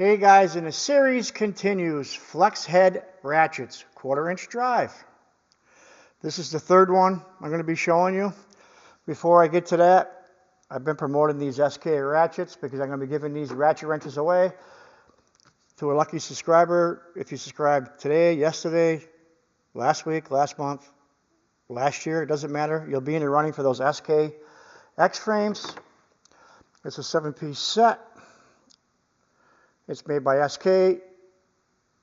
Hey guys, and the series continues, Flex Head Ratchets, 1/4" drive. This is the third one I'm going to be showing you. Before I get to that, I've been promoting these SK ratchets because I'm going to be giving these ratchet wrenches away to a lucky subscriber. If you subscribed today, yesterday, last week, last month, last year, it doesn't matter. You'll be in the running for those SK X-frames. It's a 7-piece set. It's made by SK. It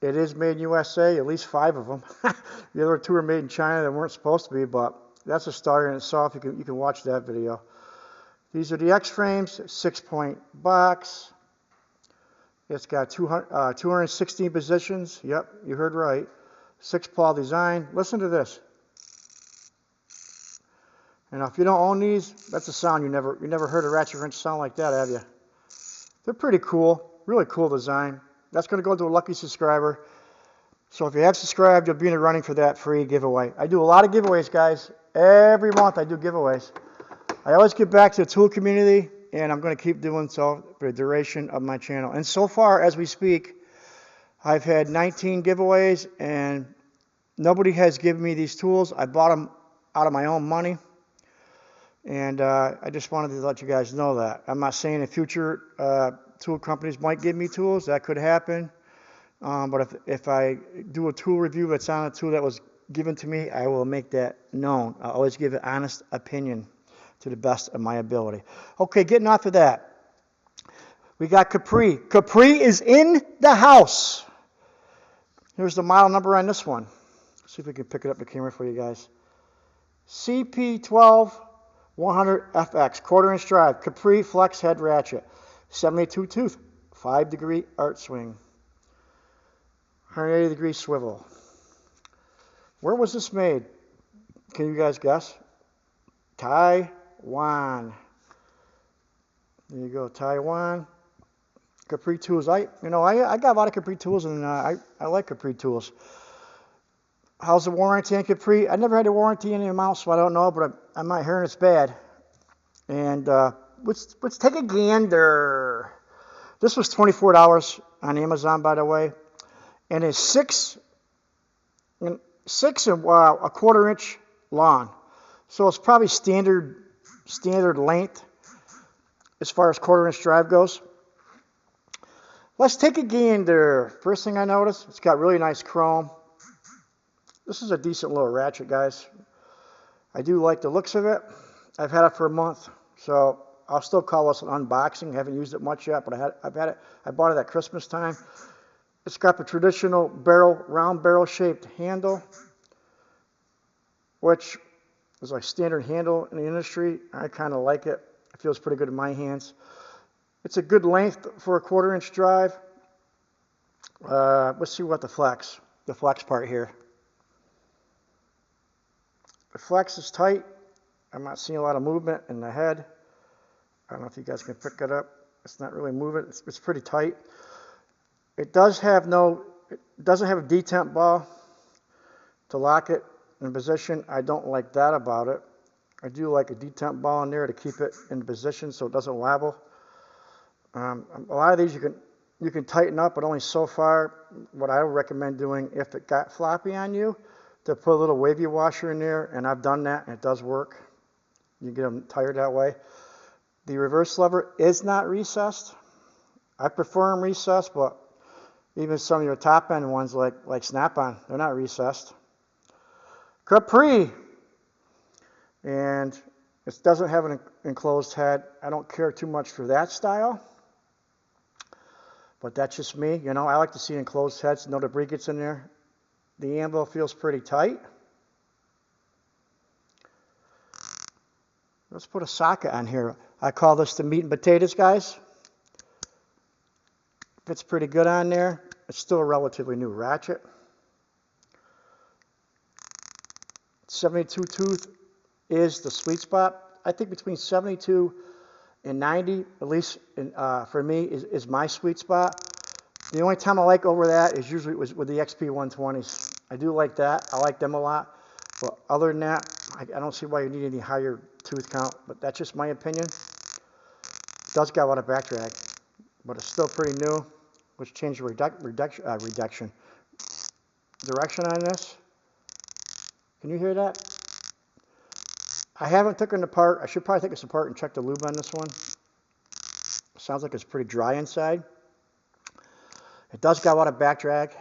is made in USA, at least 5 of them. The other 2 are made in China that weren't supposed to be, but that's a starter in itself. You can watch that video. These are the X-frames, 6-point box. It's got 216 positions. Yep, you heard right. 6-paw design. Listen to this. And if you don't own these, that's a sound you never heard a ratchet wrench sound like that, have you? They're pretty cool. Really cool design. That's going to go to a lucky subscriber. So if you have subscribed, you'll be in the running for that free giveaway. I do a lot of giveaways, guys. Every month I do giveaways. I always give back to the tool community, and I'm going to keep doing so for the duration of my channel. And so far, as we speak, I've had 19 giveaways, and nobody has given me these tools. I bought them out of my own money. And I just wanted to let you guys know that. I'm not saying in future tool companies might give me tools. That could happen. But if I do a tool review that's on a tool that was given to me, I will make that known. I always give an honest opinion to the best of my ability. Okay, getting off of that. We got Capri. Capri is in the house. Here's the model number on this one. Let's see if we can pick it up the camera for you guys. CP12 100FX, 1/4" drive, Capri Flex Head Ratchet, 72 tooth, 5-degree arch swing, 180-degree swivel. Where was this made? Can you guys guess? Taiwan. There you go, Taiwan. Capri tools. I got a lot of Capri tools, and I like Capri tools. How's the warranty on Capri? I never had a warranty in the amount, so I don't know, but I'm not hearing it's bad. And let's take a gander. This was $24 on Amazon, by the way, and it's 6 and 1/4" long. So it's probably standard length as far as 1/4" drive goes. Let's take a gander. First thing I noticed, it's got really nice chrome. This is a decent little ratchet, guys. I do like the looks of it. I've had it for a month, so I'll still call this an unboxing. I haven't used it much yet, but I bought it at Christmas time. It's got the traditional round barrel-shaped handle, which is a standard handle in the industry. I kind of like it. It feels pretty good in my hands. It's a good length for a 1/4" drive. Let's see what the flex part here. The flex is tight. I'm not seeing a lot of movement in the head. I don't know if you guys can pick it up. It's not really moving. It's pretty tight. It doesn't have a detent ball to lock it in position. I don't like that about it. I do like a detent ball in there to keep it in position so it doesn't wobble. A lot of these you can tighten up, but only so far. What I would recommend doing, if it got floppy on you, to put a little wavy washer in there, and I've done that, and it does work. You get them tired that way. The reverse lever is not recessed. I prefer them recessed, but even some of your top-end ones like Snap-on, they're not recessed. Capri, and it doesn't have an enclosed head. I don't care too much for that style, but that's just me. I like to see enclosed heads. No debris gets in there. The anvil feels pretty tight. Let's put a socket on here. I call this the meat and potatoes, guys. Fits pretty good on there. It's still a relatively new ratchet. 72 tooth is the sweet spot. I think between 72 and 90, at least for me, is my sweet spot. The only time I like over that is usually with the XP 120s. I do like that. I like them a lot. But other than that, I don't see why you need any higher tooth count. But that's just my opinion. It does got a lot of back drag, but it's still pretty new. Let's change the direction on this. Can you hear that? I haven't taken it apart. I should probably take this apart and check the lube on this one. Sounds like it's pretty dry inside. It does got a lot of back drag.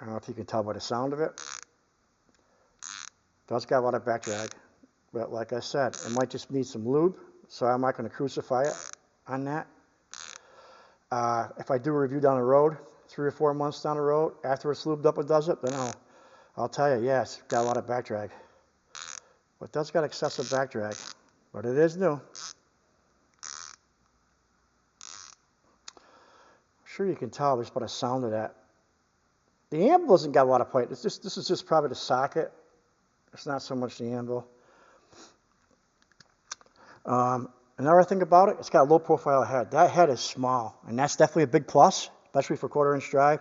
I don't know if you can tell by the sound of it. It does got a lot of back drag. But like I said, it might just need some lube, so I'm not going to crucify it on that. If I do a review down the road, 3 or 4 months down the road, after it's lubed up and does it, then I'll tell you, yeah, it's got a lot of back drag. But it does got excessive back drag, but it is new. I'm sure you can tell just by the sound of that. The anvil doesn't got a lot of plate. This is just probably the socket. It's not so much the anvil. Another thing about it, it's got a low profile head. That head is small, and that's definitely a big plus, especially for 1/4-inch drive.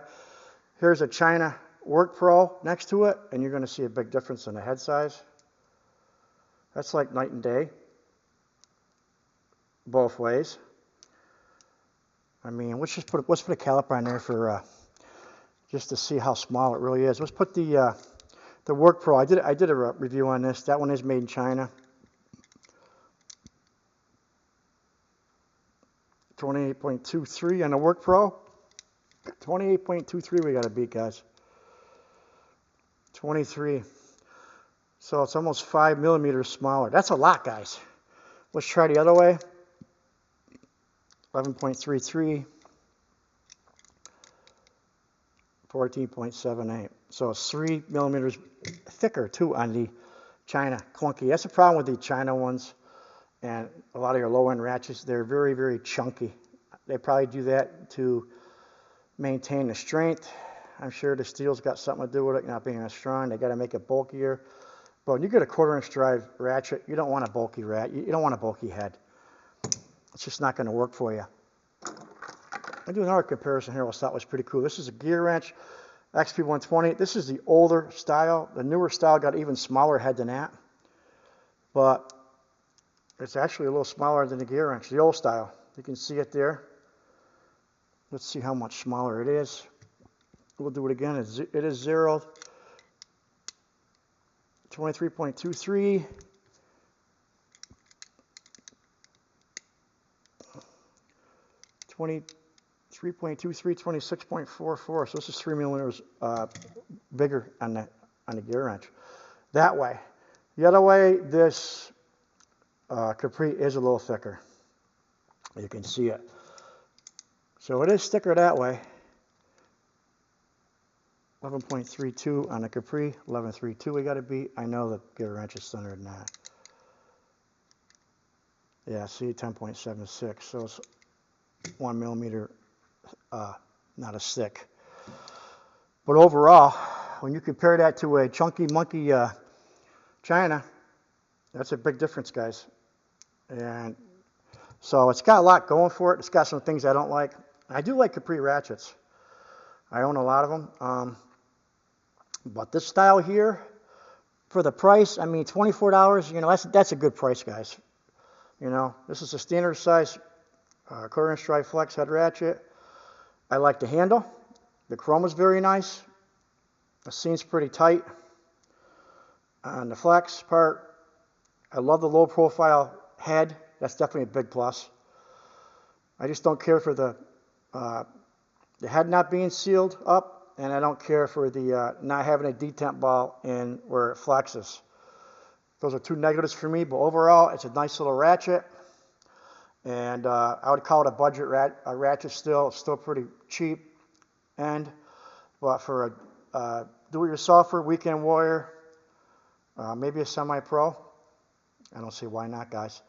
Here's a China Work Pro next to it, and you're going to see a big difference in the head size. That's like night and day, both ways. I mean, let's put a caliper on there for just to see how small it really is. Let's put the Work Pro. I did a review on this. That one is made in China. 28.23 on the Work Pro. 28.23 we got to beat, guys. 23. So it's almost 5 millimeters smaller. That's a lot, guys. Let's try the other way. 11.33. 14.78. So it's 3 millimeters thicker, too, on the China clunky. That's the problem with the China ones. And a lot of your low-end ratchets, they're very, very chunky. They probably do that to maintain the strength. I'm sure the steel's got something to do with it not being as strong. They got to make it bulkier. But when you get a 1/4-inch drive ratchet, you don't want a bulky you don't want a bulky head. It's just not going to work for you. I'll do another comparison here. I thought was pretty cool. This is a gear wrench, XP120. This is the older style. The newer style got an even smaller head than that. But it's actually a little smaller than the gear wrench, the old style. You can see it there. Let's see how much smaller it is. We'll do it again. It is zeroed. 23.23. 23.23, 26.44. So this is 3 millimeters bigger on the gear wrench. That way. The other way, this Capri is a little thicker. You can see it. So it is thicker that way. 11.32 on the Capri, 11.32 we got to beat. I know the gear wrench is thinner than that. Yeah, see, 10.76. So it's 1 millimeter, not as thick. But overall, when you compare that to a chunky monkey China, that's a big difference, guys. And so it's got a lot going for it. It's got some things I don't like. I do like Capri ratchets. I own a lot of them. But this style here, for the price, I mean, $24, you know, that's a good price, guys. You know, this is a standard size 1/4-inch drive flex head ratchet. I like the handle. The chrome is very nice. The seam's pretty tight. On the flex part, I love the low profile head. That's definitely a big plus. I just don't care for the head not being sealed up, and I don't care for the not having a detent ball in where it flexes. Those are two negatives for me, but overall, it's a nice little ratchet. And I would call it a budget ratchet still. It's still pretty cheap. But for a do-it-yourselfer, weekend warrior, maybe a semi-pro, I don't see why not, guys.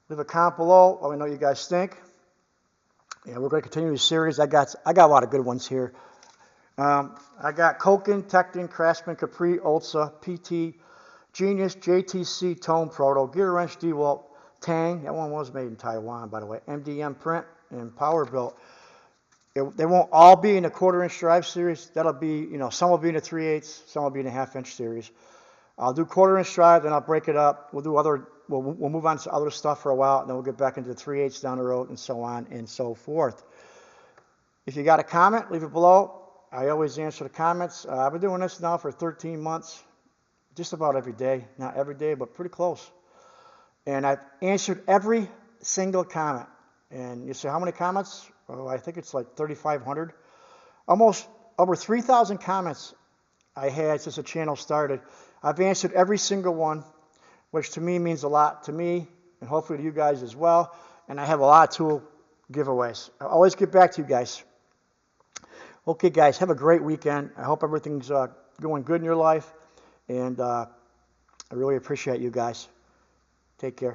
Leave a comment below. Let me know what you guys think. Yeah, we're going to continue the series. I got a lot of good ones here. I got Koken, Tekton, Craftsman, Capri, Ulsa, PT, Genius, JTC, Tone, Proto, Gear Wrench, DeWalt, Tang. That one was made in Taiwan, by the way. MDM Print and Powerbuilt. They won't all be in the 1/4-inch drive series. That'll be, you know, some will be in the 3/8, some will be in the 1/2-inch series. I'll do 1/4-inch drive, then I'll break it up. We'll do other we'll move on to other stuff for a while, and then we'll get back into the 3/8 down the road, and so on and so forth. If you got a comment, leave it below. I always answer the comments. I've been doing this now for 13 months, just about every day. Not every day, but pretty close. And I've answered every single comment. And you say, how many comments? Oh, I think it's like 3,500. Almost over 3,000 comments I had since the channel started. I've answered every single one, which to me means a lot to me, and hopefully to you guys as well. And I have a lot of tool giveaways. I always get back to you guys. Okay, guys, have a great weekend. I hope everything's going good in your life, and I really appreciate you guys. Take care.